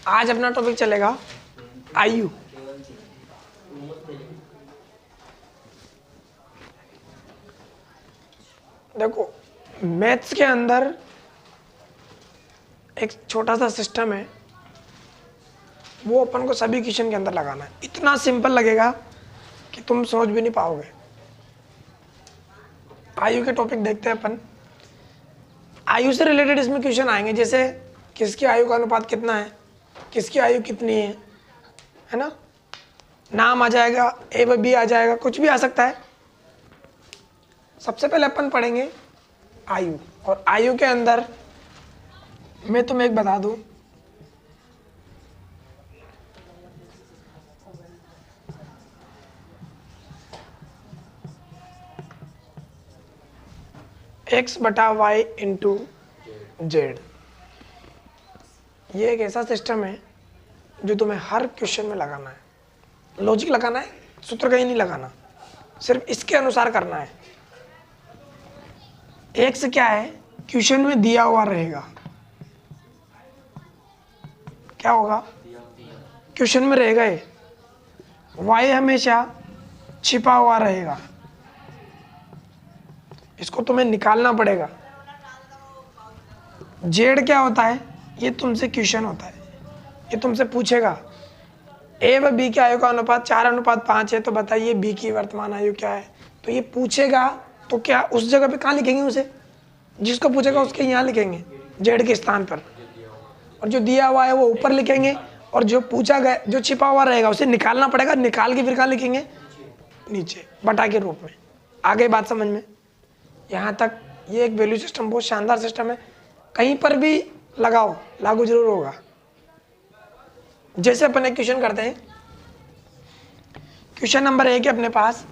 आज अपना टॉपिक चलेगा आयु। देखो मैथ्स के अंदर एक छोटा सा सिस्टम है, वो अपन को सभी क्वेश्चन के अंदर लगाना है। इतना सिंपल लगेगा कि तुम सोच भी नहीं पाओगे। आयु के टॉपिक देखते हैं अपन। आयु से रिलेटेड इसमें क्वेश्चन आएंगे, जैसे किसकी आयु का अनुपात कितना है, किसकी आयु कितनी है ना। नाम आ जाएगा, ए व बी आ जाएगा, कुछ भी आ सकता है। सबसे पहले अपन पढ़ेंगे आयु, और आयु के अंदर मैं तुम्हें एक बता दूं, x बटा वाई इंटू जेड। ये एक ऐसा सिस्टम है जो तुम्हें हर क्वेश्चन में लगाना है। लॉजिक लगाना है, सूत्र कहीं नहीं लगाना, सिर्फ इसके अनुसार करना है। x क्या है, क्वेश्चन में दिया हुआ रहेगा। क्या होगा, क्वेश्चन में रहेगा ये। y हमेशा छिपा हुआ रहेगा, इसको तुम्हें निकालना पड़ेगा। जेड क्या होता है, ये तुमसे क्वेश्चन होता है, ये तुमसे पूछेगा ए व बी की आयु का अनुपात 4:5 है, तो बताइए बी की वर्तमान आयु क्या है। तो ये पूछेगा, तो क्या उस जगह पे कहाँ लिखेंगे उसे, जिसको पूछेगा उसके यहाँ लिखेंगे जेड के स्थान पर, और जो दिया हुआ है वो ऊपर लिखेंगे, और जो पूछा गया, जो छिपा हुआ रहेगा उसे निकालना पड़ेगा। निकाल के फिर कहाँ लिखेंगे, नीचे बटा के रूप में। आ गई बात समझ में। यहाँ तक ये एक वैल्यू सिस्टम बहुत शानदार सिस्टम है, कहीं पर भी लगाओ लागू जरूर होगा। जैसे अपन एक क्वेश्चन करते हैं, क्वेश्चन नंबर 1 है अपने पास।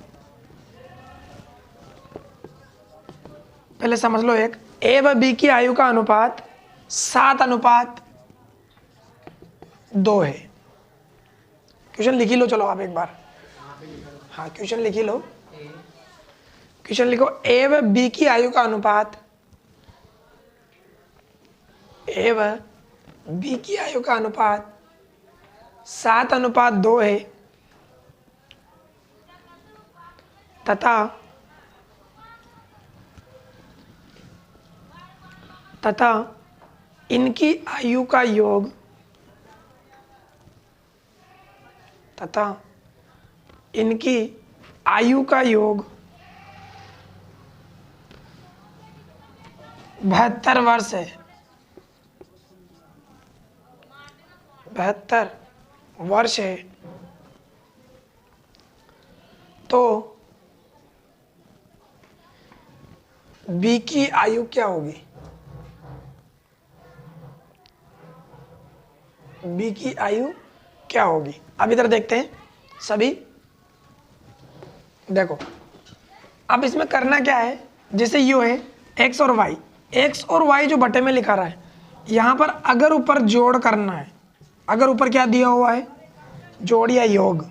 पहले समझ लो, एक ए व बी की आयु का अनुपात 7:2 है। क्वेश्चन लिख ही लो, चलो आप एक बार। हाँ क्वेश्चन लिख ही लो। क्वेश्चन लिखो, ए व बी की आयु का अनुपात, ए व बी की आयु का अनुपात 7:2 है, तथा इनकी आयु का योग, तथा इनकी आयु का योग 72 वर्ष है। 72 वर्ष है। तो बी की आयु क्या होगी, बी की आयु क्या होगी। अब इधर देखते हैं सभी। देखो अब इसमें करना क्या है, जैसे यू है एक्स और वाई, एक्स और वाई जो बटे में लिखा रहा है, यहाँ पर अगर ऊपर जोड़ करना है, अगर ऊपर क्या दिया हुआ है, जोड़ या योग,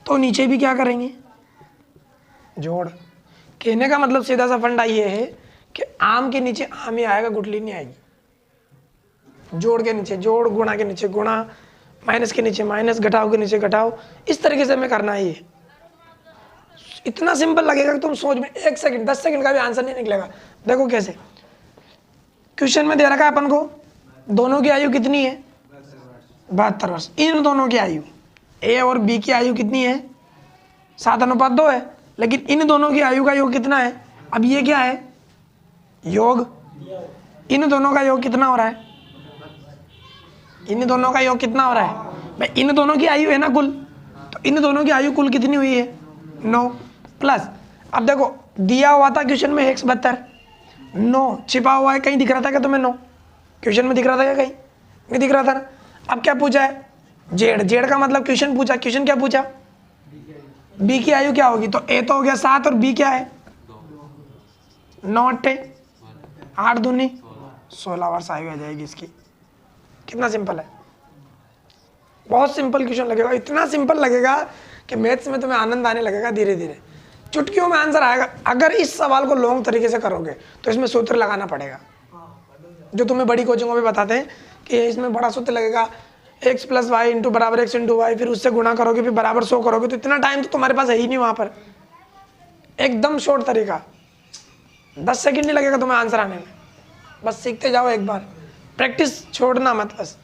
तो नीचे भी क्या करेंगे, जोड़। कहने का मतलब सीधा सा फंडा ये है कि आम के नीचे आम ही आएगा, गुठली नहीं आएगी। जोड़ के नीचे जोड़, गुणा के नीचे गुणा, माइनस के नीचे माइनस, घटाओ के नीचे घटाओ, इस तरीके से हमें करना है। ये इतना सिंपल लगेगा कि तुम सोच में 1 सेकंड 10 सेकंड का भी आंसर नहीं निकलेगा। देखो कैसे, क्वेश्चन में दे रखा है अपन को दोनों की आयु कितनी है, 72 वर्ष। इन दोनों की आयु, ए और बी की आयु कितनी है, 7:2 है, लेकिन इन दोनों की आयु का योग कितना है। अब ये क्या है, योग। इन दोनों का योग कितना हो रहा है, इन दोनों का योग कितना हो रहा है भाई, इन दोनों की आयु है ना कुल, तो इन दोनों की आयु कुल कितनी हुई है, 9 प्लस। अब देखो दिया हुआ था क्वेश्चन में 72, 9 छिपा हुआ है, कहीं दिख रहा था क्या तुम्हें 9, क्वेश्चन में दिख रहा था क्या, कहीं नहीं दिख रहा था ना। अब क्या पूछा है, जेड। जेड का मतलब क्वेश्चन पूछा, क्वेश्चन क्या पूछा, बी की आयु क्या होगी। तो ए तो हो गया 7 और बी क्या है 9 8 8 दूनी 16 वर्ष आयु आ जाएगी इसकी। कितना सिंपल है, बहुत सिंपल क्वेश्चन लगेगा। इतना सिंपल लगेगा कि मैथ्स में तुम्हें आनंद आने लगेगा धीरे धीरे, चुटकियों में आंसर आएगा। अगर इस सवाल को लॉन्ग तरीके से करोगे तो इसमें सूत्र लगाना पड़ेगा, जो तुम्हें बड़ी कोचिंगों में बताते हैं कि इसमें बड़ा सूत्र लगेगा, एक्स प्लस वाई इंटू बराबर एक्स इंटू वाई, फिर उससे गुणा करोगे, फिर बराबर 100 करोगे, तो इतना टाइम तो तुम्हारे पास है ही नहीं वहाँ पर। एकदम शॉर्ट तरीका, 10 सेकंड नहीं लगेगा तुम्हें आंसर आने में। बस सीखते जाओ, एक बार प्रैक्टिस छोड़ना मत बस।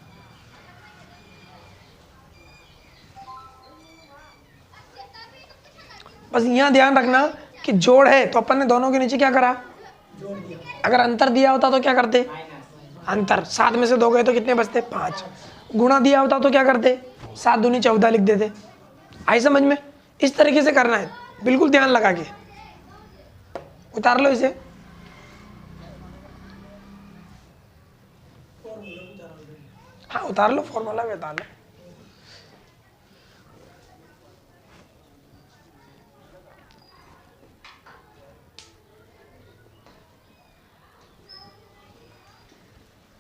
बस यहाँ ध्यान रखना कि जोड़ है तो अपन ने दोनों के नीचे क्या करा, अगर अंतर दिया होता तो क्या करते, अंतर 7 में से 2 गए तो कितने बचते, 5। गुणा दिया होता तो क्या करते, 7 दूनी 14 लिख देते। आई समझ में? इस तरीके से करना है, बिल्कुल ध्यान लगा के। उतार लो इसे, हाँ उतार लो, फॉर्मूला भी उतार लो।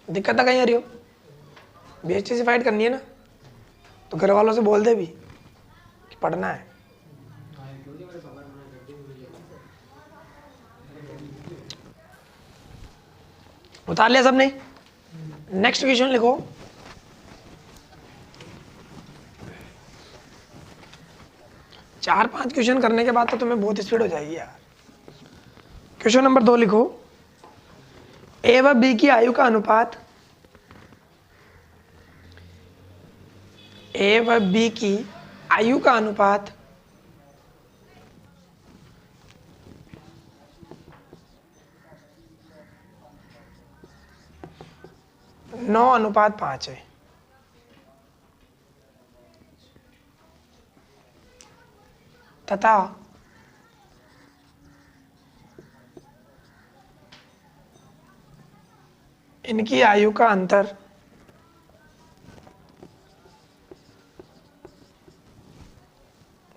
दिक्कत कहीं आ रही हो, बीएचटी से फाइट करनी है ना, तो घर वालों से बोल दे भी कि पढ़ना है। उतार लिया सबने? नेक्स्ट क्वेश्चन लिखो। चार 5 क्वेश्चन करने के बाद तो तुम्हें बहुत स्पीड हो जाएगी यार। क्वेश्चन नंबर 2 लिखो। ए व बी की आयु का अनुपात, ए व बी की आयु का अनुपात 9:5 है। तथा इनकी आयु का अंतर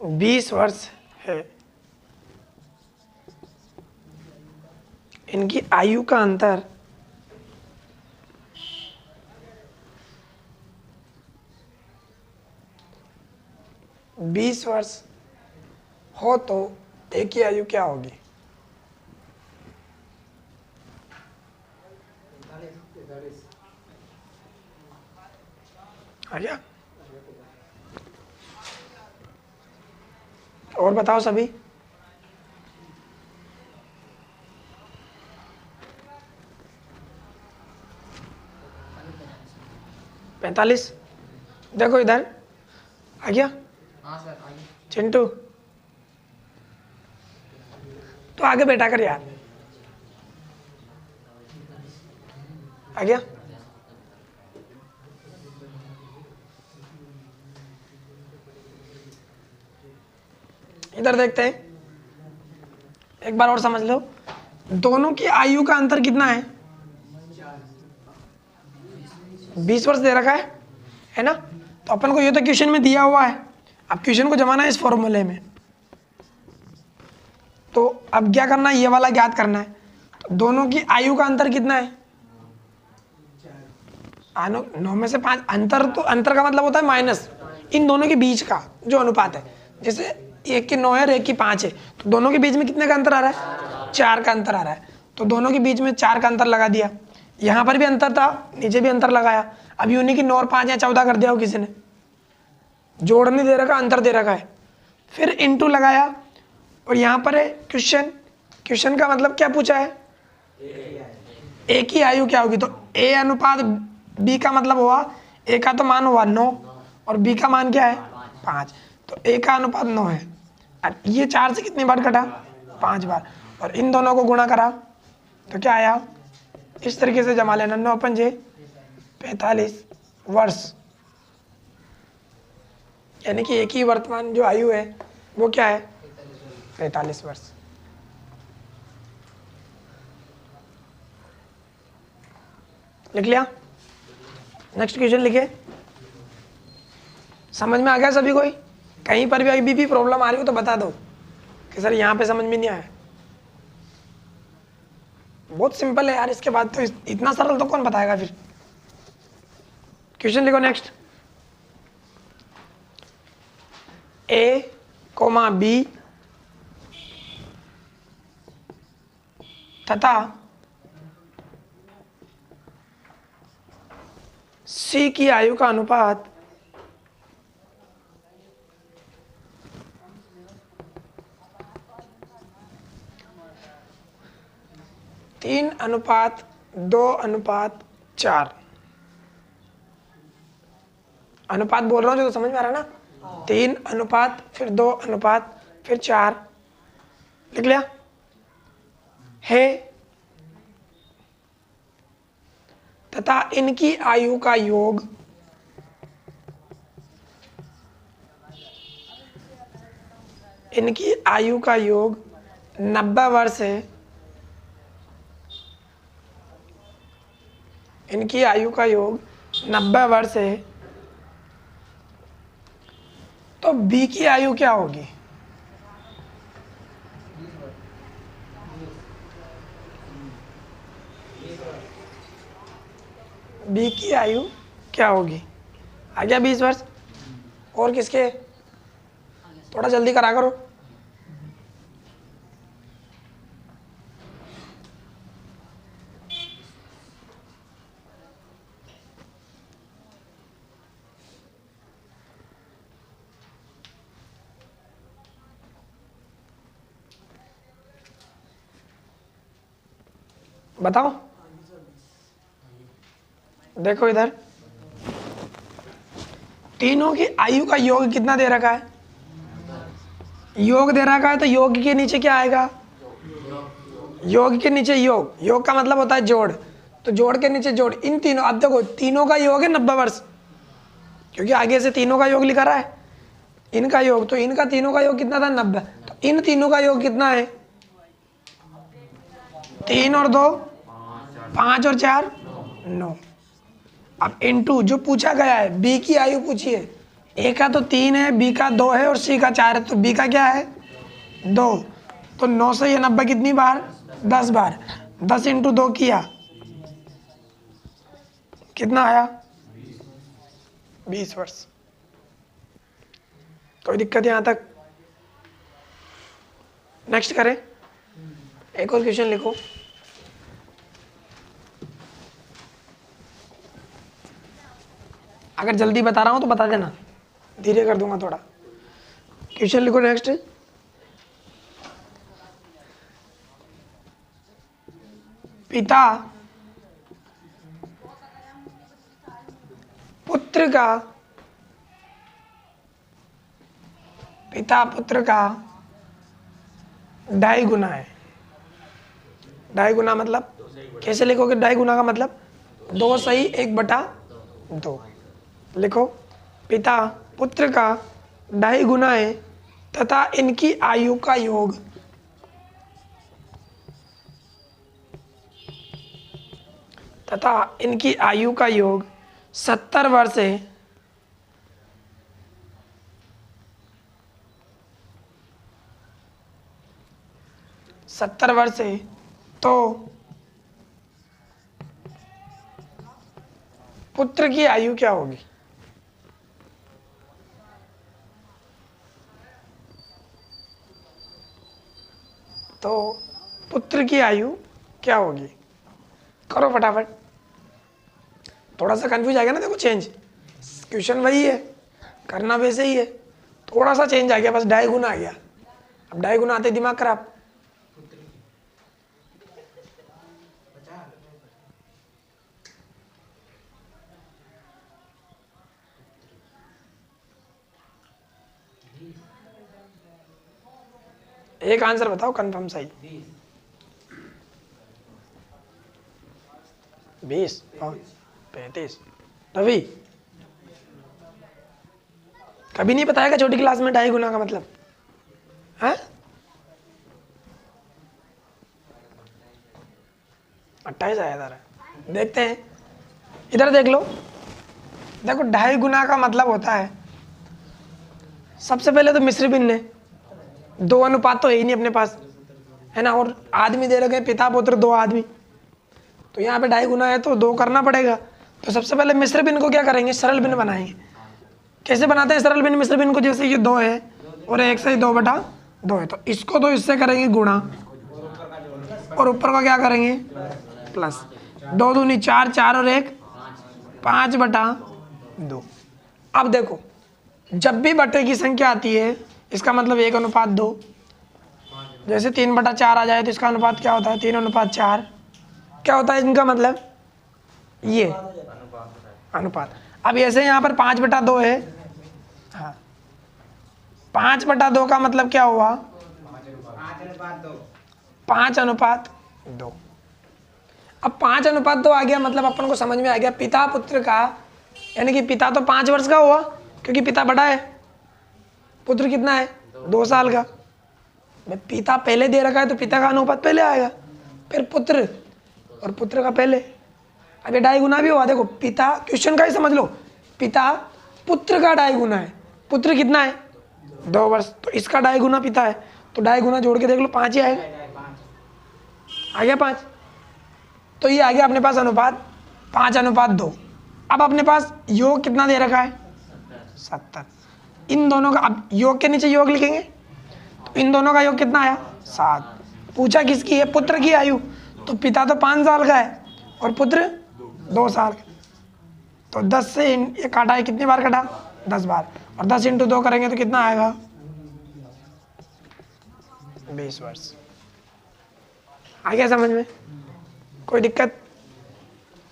20 वर्ष है। इनकी आयु का अंतर 20 वर्ष हो तो एक की आयु क्या होगी? आ गया? और बताओ सभी। पैंतालीस। देखो इधर आ गया? हाँ सर आइए। चिंटू तो आगे बैठा कर यार। आ गया? इधर देखते हैं, एक बार और समझ लो। दोनों की आयु का अंतर कितना है? 20 वर्ष दे रखा है ना? तो अपन को ये तो क्वेश्चन में दिया हुआ है, अब क्वेश्चन को जमाना है इस फॉर्मूले में। तो अब क्या करना है, ये वाला ज्ञात करना है। तो दोनों की आयु का अंतर कितना है? 9 में से 5। अंतर तो, अंतर का मतलब होता है माइनस इन दोनों के बीच का जो अनुपात है। जैसे एक की 9 है और एक की 5 है, तो दोनों के बीच में कितने का अंतर आ रहा है? 4 का अंतर आ रहा है। तो दोनों के बीच में 4 का अंतर लगा दिया। यहाँ पर भी अंतर था, नीचे भी अंतर लगाया। अब यूनी की 9 और 5 या 14 कर दिया हो किसी ने, जोड़ नहीं दे रखा, अंतर दे रखा है। फिर इंटू लगाया, और यहाँ पर है क्वेश्चन। क्वेश्चन का मतलब क्या पूछा है? ए की आयु क्या होगी? तो ए अनुपात बी का मतलब हुआ, ए का तो मान हुआ 9 और बी का मान क्या है? 5। तो ए का अनुपात 9 है। और ये 4 से कितनी बार कटा? 5 बार। और इन दोनों को गुणा करा तो क्या आया? इस तरीके से जमा लेना। 9 पंजे 45 वर्ष, यानी कि एक ही वर्तमान जो आयु है वो क्या है? 45 वर्ष। लिख लिया? नेक्स्ट क्वेश्चन लिखे। समझ में आ गया सभी कोई? कहीं पर भी अभी भी प्रॉब्लम आ रही हो तो बता दो कि सर यहाँ पे समझ में नहीं आया। बहुत सिंपल है यार, इसके बाद तो इतना सरल तो कौन बताएगा फिर। क्वेश्चन लिखो नेक्स्ट। ए कोमा बी तथा C सी की आयु का अनुपात 3:2:4। अनुपात बोल रहा हूँ जो तो समझ में आ रहा है ना। 3 अनुपात फिर 2 अनुपात फिर 4, लिख लिया है, तथा इनकी आयु का योग इनकी आयु का योग 90 वर्ष है। इनकी आयु का योग 90 वर्ष है। तो बी की आयु क्या होगी? बी की आयु क्या होगी? आ गया 20 वर्ष। और किसके? थोड़ा जल्दी करा करो। बताओ, देखो इधर तीनों की आयु का योग कितना दे रखा है? योग दे रखा है तो योग के नीचे क्या आएगा? योग के नीचे योग, योग का मतलब होता है जोड़, तो जोड़ के नीचे जोड़। इन तीनों, अब देखो तीनों का योग है 90 वर्ष, क्योंकि आगे से तीनों का योग लिखा रहा है। इनका योग, तो इनका तीनों का योग कितना था? 90। तो इन तीनों का योग कितना है? 3 और 2 5 और 4 9। अब इनटू जो पूछा गया है, बी की आयु पूछी है। ए का तो 3 है, बी का 2 है और सी का 4 है, तो बी का क्या है? 2। तो 9 से ये 90 कितनी बार? 10 बार। 10 इंटू 2 किया, कितना आया? 20 वर्ष। कोई दिक्कत यहाँ तक? नेक्स्ट करें। एक और क्वेश्चन लिखो। अगर जल्दी बता रहा हूं तो बता देना, धीरे कर दूंगा थोड़ा। क्वेश्चन लिखो नेक्स्ट। पिता पुत्र का 2.5 गुना है। 2.5 गुना मतलब कैसे लिखोगे? 2.5 गुना का मतलब 2 सही 1/2। लिखो, पिता पुत्र का 2.5 गुना है तथा इनकी आयु का योग तथा इनकी आयु का योग 70 वर्ष है। 70 वर्ष है, तो पुत्र की आयु क्या होगी? तो पुत्र की आयु क्या होगी? करो फटाफट। थोड़ा सा कंफ्यूज आएगा ना, देखो चेंज, क्वेश्चन वही है, करना वैसे ही है, थोड़ा सा चेंज आ गया, बस 2.5 गुना आ गया। अब 2.5 गुना आते दिमाग खराब। एक आंसर बताओ कंफर्म सही। 20 और 35। रवि कभी नहीं बताएगा छोटी क्लास में 2.5 गुना का मतलब है? 28 आया था। देखते हैं, इधर देख लो। देखो 2.5 गुना का मतलब होता है, सबसे पहले तो मिस्र भिन्न है, 2 अनुपात तो है ही नहीं अपने पास, है ना। और आदमी दे रखे पिता पुत्र 2 आदमी, तो यहाँ पे 2.5 गुना है तो 2 करना पड़ेगा। तो सबसे पहले मिश्र भिन्न को क्या करेंगे? सरल भिन्न बनाएंगे। कैसे बनाते हैं सरल भिन्न मिश्र भिन्न को? जैसे ये 2 है और 1 से 2/2 है, तो इसको तो इससे करेंगे गुणा और ऊपर का क्या करेंगे? प्लस। 2 दूनी 4, 4 और 1 5/2। अब देखो, जब भी बटे की संख्या आती है इसका मतलब 1:2। जैसे 3/4 आ जाए तो इसका अनुपात क्या होता है? 3:4। क्या होता है इनका मतलब? ये अनुपात। अब ऐसे यहाँ पर 5/2 है। हाँ, 5/2 का मतलब क्या हुआ? 5:2। अब 5:2 आ गया, मतलब अपन को समझ में आ गया पिता पुत्र का, यानी कि पिता तो 5 वर्ष का हुआ क्योंकि पिता बड़ा है, पुत्र कितना है? 2 साल का। पिता पहले दे रखा है तो पिता का अनुपात पहले आएगा, फिर पुत्र, और पुत्र का पहले। अब ये 2.5 गुना भी हुआ। देखो पिता, क्वेश्चन का ही समझ लो, पिता पुत्र का 2.5 गुना है। पुत्र कितना है? 2 वर्ष, तो इसका 2.5 गुना पिता है, तो 2.5 गुना जोड़ के देख लो 5 ही आएगा। आ गया 5। तो ये आ गया अपने पास अनुपात 5:2। अब अपने पास योग कितना दे रखा है? 70। इन दोनों का, अब योग के नीचे योग लिखेंगे तो इन दोनों का योग कितना आया? 7। पूछा किसकी है? पुत्र की आयु। तो पिता तो 5 साल का है और पुत्र 2 साल का, तो 10 से ये काटा है, कितनी बार काटा? 10 बार, और 10 × 2 करेंगे तो कितना आएगा? 20 वर्ष। आ गया समझ में? कोई दिक्कत?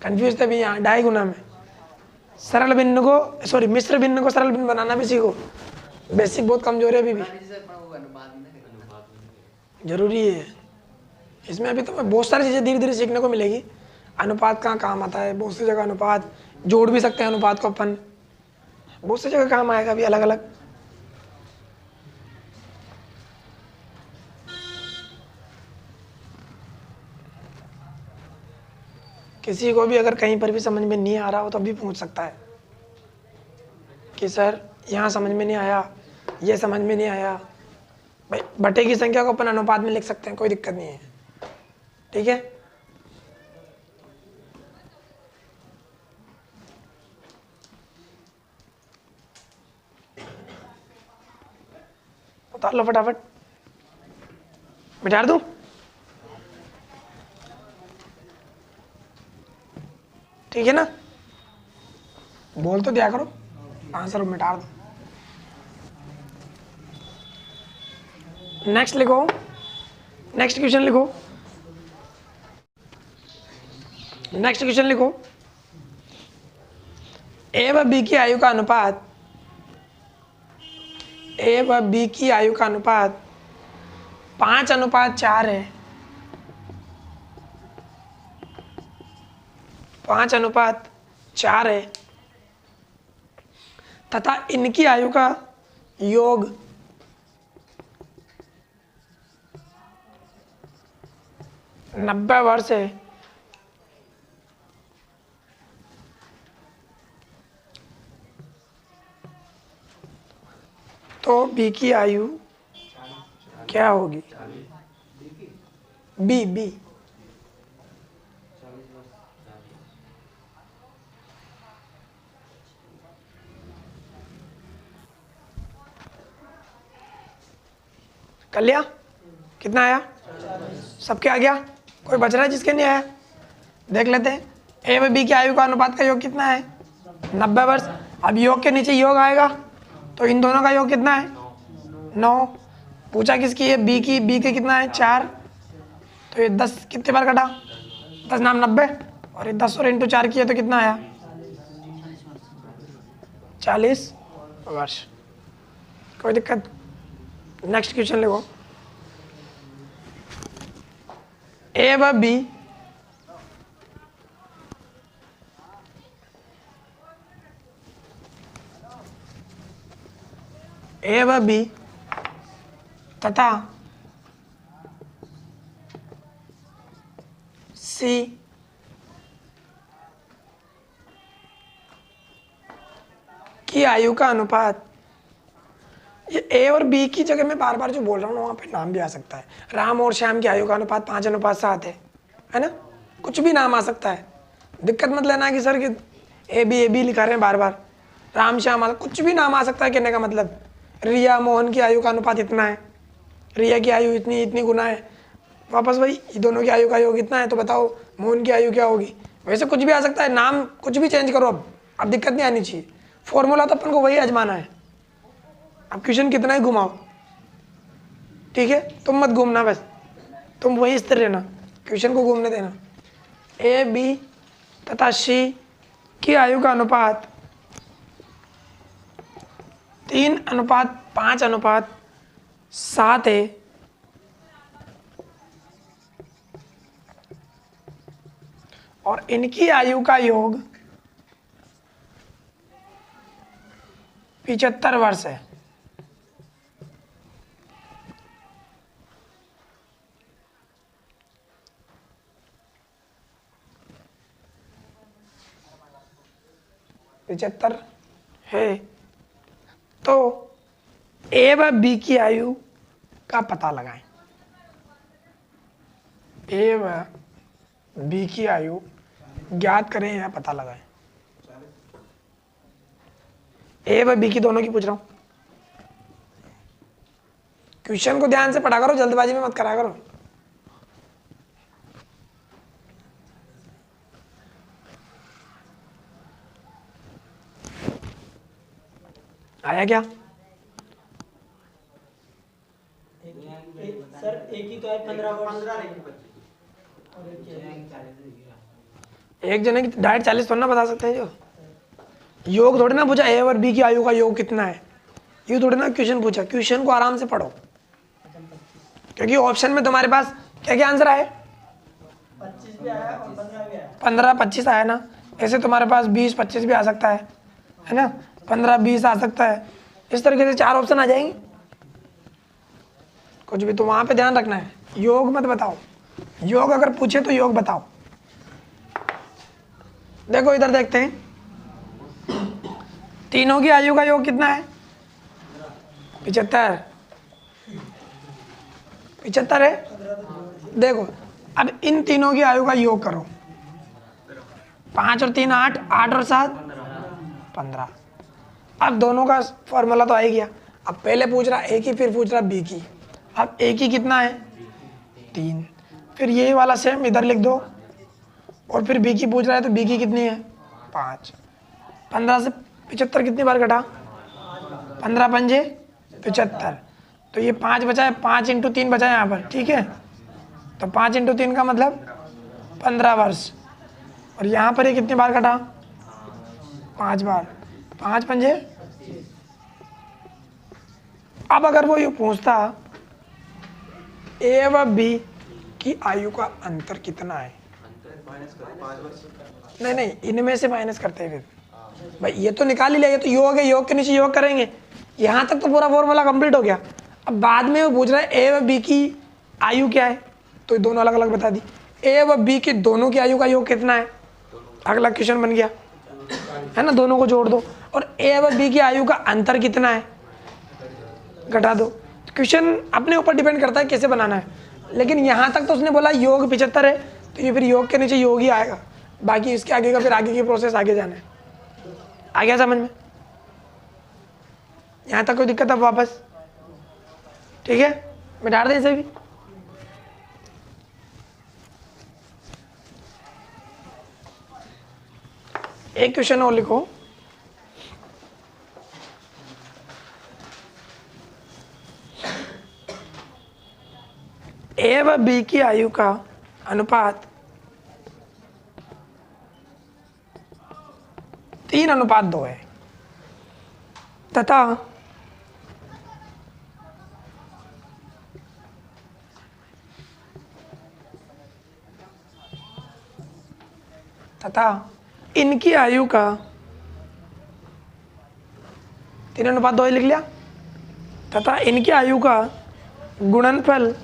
कंफ्यूज थे भी यहाँ? 2.5 गुना में सरल भिन्न को, सॉरी मिश्र भिन्न को सरल भिन्न बनाना भी सीखो। बेसिक बहुत कमजोर है अभी भी, जरूरी है। इसमें अभी तो बहुत सारी चीज़ें धीरे धीरे सीखने को मिलेगी। अनुपात कहाँ काम आता है, बहुत सी जगह अनुपात जोड़ भी सकते हैं, अनुपात को अपन बहुत सी जगह काम आएगा अभी अलग अलग। किसी को भी अगर कहीं पर भी समझ में नहीं आ रहा हो तो अभी पूछ सकता है कि सर यहाँ समझ में नहीं आया, ये समझ में नहीं आया। भाई बटे की संख्या को अपन अनुपात में लिख सकते हैं, कोई दिक्कत नहीं है, ठीक है। उतार लो फटाफट, बिठार दूं? ठीक है ना? बोल तो दिया करो, आंसर मिटा दो। नेक्स्ट लिखो, नेक्स्ट क्वेश्चन लिखो, नेक्स्ट क्वेश्चन लिखो। ए व बी की आयु का अनुपात, ए व बी की आयु का अनुपात 5:4 है। 5:4 है तथा इनकी आयु का योग 90 वर्ष है। तो बी की आयु क्या होगी? बी बी कर लिया? कितना आया? सबके आ गया? कोई बच रहा है जिसके नहीं आया? देख लेते हैं। ए व बी की आयु का अनुपात का योग कितना है? 90 वर्ष। अब योग के नीचे योग आएगा तो इन दोनों का योग कितना है? 9। पूछा किसकी है? बी की। बी के कितना है? 4। तो ये 10 कितने बार कटा? 10 नाम 90, और ये 10 और × 4 किए तो कितना आया? 40 वर्ष। कोई दिक्कत? नेक्स्ट क्वेश्चन लिखो। ए व बी तथा सी की आयु का अनुपात। ये ए और बी की जगह मैं बार बार जो बोल रहा हूँ वहाँ पे नाम भी आ सकता है। राम और श्याम की आयु का अनुपात 5:7 है ना? कुछ भी नाम आ सकता है, दिक्कत मत लेना कि सर कि ए बी लिखा रहे हैं बार बार। राम श्याम, कुछ भी नाम आ सकता है कहने का मतलब। रिया मोहन की आयु का अनुपात इतना है, रिया की आयु इतनी गुना है। वापस भाई ये दोनों की आयु का योग इतना है, तो बताओ मोहन की आयु क्या होगी? वैसे कुछ भी आ सकता है, नाम कुछ भी चेंज करो, अब दिक्कत नहीं आनी चाहिए। फॉर्मूला तो अपन को वही आजमाना है। अब क्वेश्चन कितना ही घुमाओ, ठीक है, तुम मत घूमना, बस तुम वही स्थिर रहना, क्वेश्चन को घूमने देना। ए बी तथा सी की आयु का अनुपात 3:5:7 है, और इनकी आयु का योग 75 वर्ष है। पिछहत्तर है, तो ए व बी की आयु का पता लगाएं। ए व बी की आयु ज्ञात करें या पता लगाएं। ए व बी की दोनों की पूछ रहा हूं। क्वेश्चन को ध्यान से पढ़ा करो, जल्दबाजी में मत करा करो। आया क्या? सर एक ही तो है 15 एक जने की डायरेक्ट 40 थोड़ा ना बता सकते हैं। जो योग थोड़ी ना पूछा ए और बी की आयु का योग कितना है, ये थोड़ी ना क्वेश्चन पूछा। क्वेश्चन को आराम से पढ़ो, क्योंकि ऑप्शन में तुम्हारे पास क्या क्या आंसर आए, 25 भी आया और 15 भी आया। 15-25 आया ना, ऐसे तुम्हारे पास 20-25 भी आ सकता है ना, 15-20 आ सकता है। इस तरीके से 4 ऑप्शन आ जाएंगे। कुछ भी तो वहां पे ध्यान रखना है, योग मत बताओ। योग अगर पूछे तो योग बताओ। देखो इधर देखते हैं, तीनों की आयु का योग कितना है? 75। 75 है। देखो अब इन तीनों की आयु का योग करो, 5 और 3 8, 8 और 7 15। अब दोनों का फॉर्मूला तो आ ही गया। अब पहले पूछ रहा ए की, फिर पूछ रहा बी की। अब ए की कितना है? 3। फिर यही वाला सेम इधर लिख दो, और फिर बी की पूछ रहा है तो बी की कितनी है? 5। 15 से 75 कितनी बार घटा? 15 पंजे 75। तो ये 5 बचा है, 5 × 3 बचा है यहाँ पर, ठीक है। तो 5 × 3 का मतलब 15 वर्ष। और यहाँ पर ये कितनी बार घटा? 5 बार। 5 पंजे। अब अगर वो ये पूछता ए व बी की आयु का अंतर कितना है, नहीं नहीं इनमें से माइनस करते हैं। फिर भाई ये तो निकाल ही लिया, ये तो योग है, योग के नीचे योग करेंगे। यहाँ तक तो पूरा फॉर्मूला कंप्लीट हो गया। अब बाद में वो पूछ रहा है ए व बी की आयु क्या है, तो ये दोनों अलग अलग बता दी। ए व बी की दोनों की आयु का योग कितना है, अगला क्वेश्चन बन गया, है ना। दोनों को जोड़ दो। और ए व बी की आयु का अंतर कितना है, घटा दो। क्वेश्चन अपने ऊपर डिपेंड करता है कैसे बनाना है, लेकिन यहाँ तक तो उसने बोला योग 75 है, तो ये फिर योग के नीचे योग ही आएगा। बाकी इसके आगे का फिर आगे की प्रोसेस आगे जाना है। आ गया समझ में? यहाँ तक कोई दिक्कत? अब वापस ठीक है, मिटा दें इसे भी। एक क्वेश्चन और लिखो, ए व बी की आयु का अनुपात 3:2 है, तथा इनकी आयु का 3:2 लिख लिया, तथा इनकी आयु का गुणनफल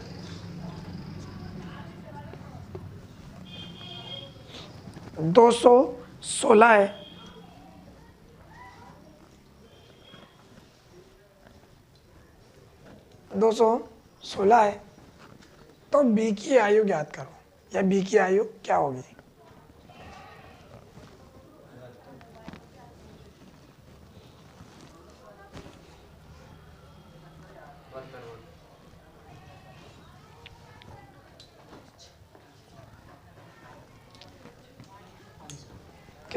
216 है। दो 216 है। तो बी की आयु ज्ञात करो, या बी की आयु क्या होगी?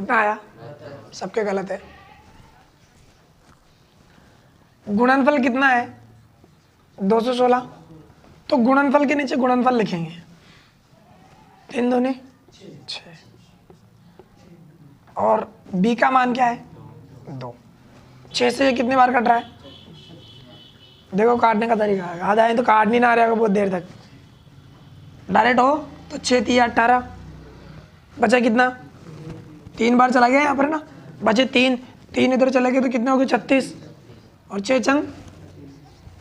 कितना आया? सबके गलत है। गुणनफल कितना है? 216। तो गुणनफल के नीचे गुणनफल लिखेंगे। 3 दूनी 6 और b का मान क्या है? 2। 6 से ये कितनी बार कट रहा है? देखो काटने का तरीका है, आ जाए तो काट नहीं ना रहेगा बहुत देर तक। डायरेक्ट हो तो 6 3 18, बचा कितना? 3 बार चला गया यहाँ पर ना, बचे 3 3 इधर चले गए तो कितने हो गए? 36 और 6 चंद,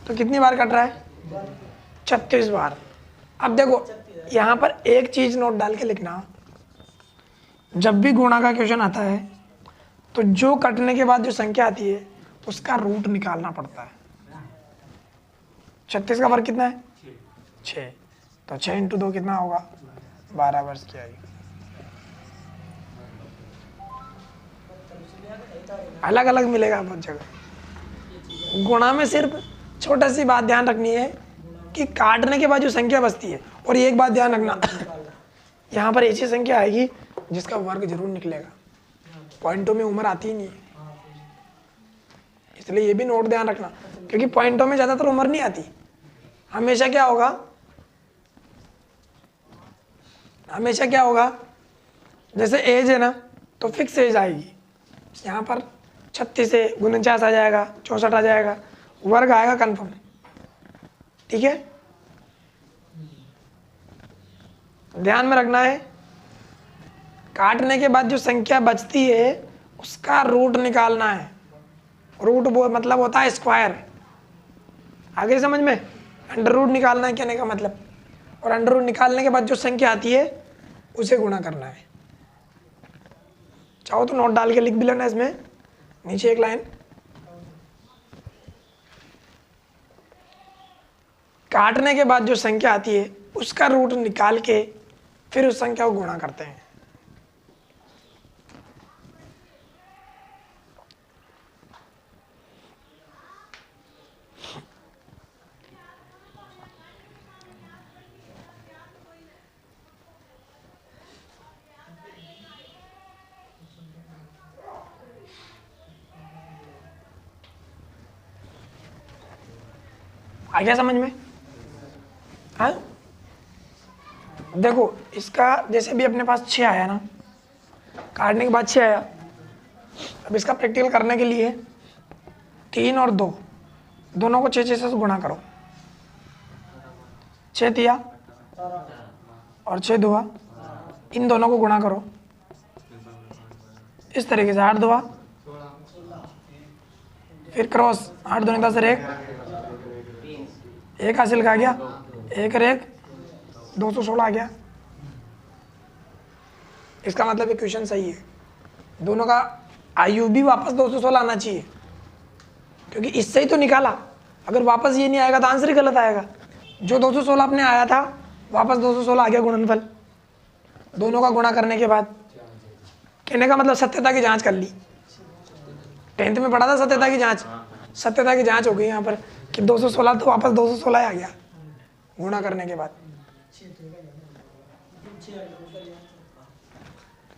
तो कितनी बार कट रहा है? 36 बार। अब देखो यहाँ पर एक चीज नोट डाल के लिखना, जब भी गुणा का क्वेश्चन आता है तो जो कटने के बाद जो संख्या आती है उसका रूट निकालना पड़ता है। 36 का वर्ग कितना है? 6। तो 6 × 2 कितना होगा? 12 वर्ष की आयु। अलग अलग मिलेगा बहुत जगह। गुणा में सिर्फ छोटा सी बात ध्यान रखनी है कि काटने के बाद जो संख्या बचती है, और एक बात ध्यान रखना यहाँ पर ऐसी संख्या आएगी जिसका वर्ग जरूर निकलेगा। पॉइंटों में उम्र आती ही नहीं है, इसलिए ये भी नोट ध्यान रखना, क्योंकि पॉइंटों में ज्यादातर उम्र नहीं आती। हमेशा क्या होगा? हमेशा क्या होगा? जैसे एज है ना तो फिक्स एज आएगी, यहाँ पर 36 से 49 आ जाएगा, 64 आ जाएगा, वर्ग आएगा कंफर्म। ठीक है, ध्यान में रखना है काटने के बाद जो संख्या बचती है उसका रूट निकालना है। रूट मतलब होता है स्क्वायर। आगे समझ में? अंडर रूट निकालना है कहने का मतलब, और अंडर रूट निकालने के बाद जो संख्या आती है उसे गुणा करना है। चाहो तो नोट डाल के लिख भी लेना इसमें नीचे एक लाइन, काटने के बाद जो संख्या आती है उसका रूट निकाल के फिर उस संख्या को गुणा करते हैं। आ गया समझ में? हाँ, देखो इसका जैसे भी अपने पास 6 आया ना, काटने के बाद 6 आया। अब इसका प्रैक्टिकल करने के लिए 3 और 2 दोनों को 6 से गुणा करो। 6 तिया और 6 दुआ, इन दोनों को गुणा करो इस तरीके से। 8 दुआ, फिर क्रॉस 8 दूनी 10 1 एक हासिल का गया, 1 और 1 216 आ गया। इसका मतलब ये क्वेश्चन सही है, दोनों का आयु भी वापस 216 आना चाहिए, क्योंकि इससे ही तो निकाला। अगर वापस ये नहीं आएगा तो आंसर ही गलत आएगा। जो 216 अपने आया था वापस 216 आ गया गुणनफल, दोनों का गुणा करने के बाद। कहने का मतलब सत्यता की जांच कर ली। 10th में पढ़ा था सत्यता की जांच, सत्यता की जांच हो गई यहाँ पर कि 216 तो वापस 216 आ गया गुणा करने के बाद।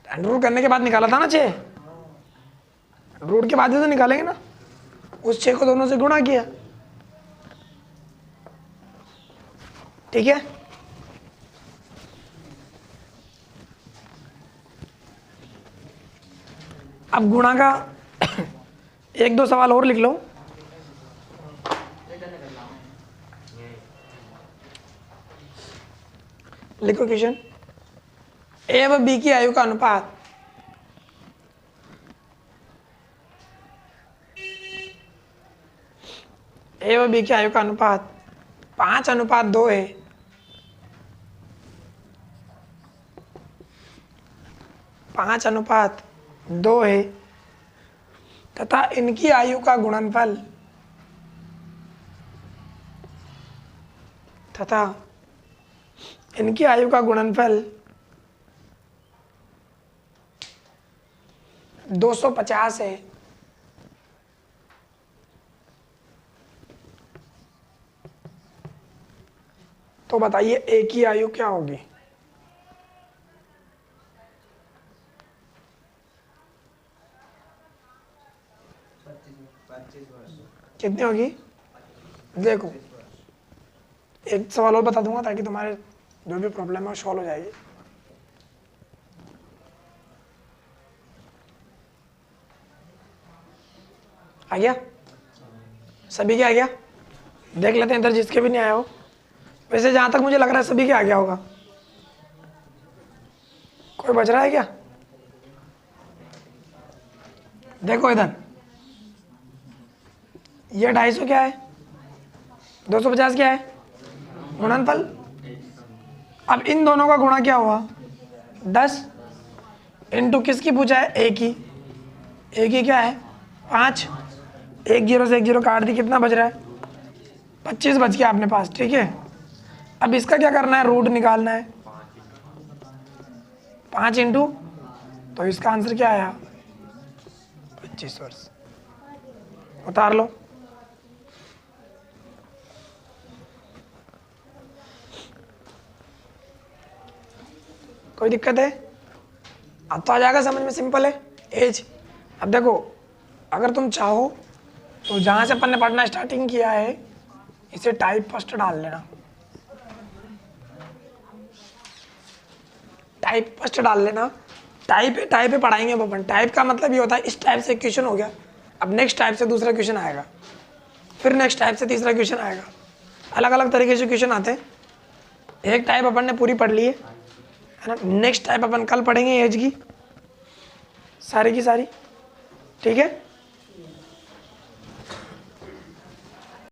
अंडर रूट करने के बाद निकाला था ना 6, रूट के बाद ही तो निकालेंगे ना। उस 6 को दोनों से गुणा किया। ठीक है, अब गुणा का 1-2 सवाल और लिख लो। लिखो क्वेश्चन, ए व बी की आयु का अनुपात ए व बी की आयु का अनुपात 5:2 है। 5:2 है तथा इनकी आयु का गुणनफल तथा इनकी आयु का गुणनफल 250 है। तो बताइए ए की आयु क्या होगी? कितनी होगी? देखो एक सवाल और बता दूंगा ताकि तुम्हारे जो भी प्रॉब्लम है वो सॉल्व हो जाएगी। आ गया? सभी के आ गया? देख लेते हैं इधर जिसके भी नहीं आया हो। वैसे जहां तक मुझे लग रहा है सभी के आ गया होगा। कोई बच रहा है क्या? देखो इधर, ये 250 क्या है, 250 क्या है, गुणनफल। अब इन दोनों का गुणा क्या हुआ, 10 इंटू किसकी पूछा है, एक ही क्या है, 5। 1 0 से 1 0 काट दी, कितना बच रहा है, 25 बच गया अपने पास। ठीक है, अब इसका क्या करना है, रूट निकालना है। 5 इंटू, तो इसका आंसर क्या आया, 25 वर्ष। उतार लो। कोई दिक्कत है? अब तो आ जाएगा समझ में, सिंपल है एज। अब देखो अगर तुम चाहो तो जहां से अपन ने पढ़ना स्टार्टिंग किया है इसे टाइप फर्स्ट डाल लेना, टाइप फर्स्ट डाल लेना। टाइप पे पढ़ाएंगे अपन। टाइप का मतलब ये होता है इस टाइप से क्वेश्चन हो गया, अब नेक्स्ट टाइप से दूसरा क्वेश्चन आएगा, फिर नेक्स्ट टाइप से तीसरा क्वेश्चन आएगा। अलग अलग तरीके से क्वेश्चन आते हैं। एक टाइप अपन ने पूरी पढ़ ली है ना, नेक्स्ट टाइप अपन कल पढ़ेंगे एज की सारी की सारी। ठीक है।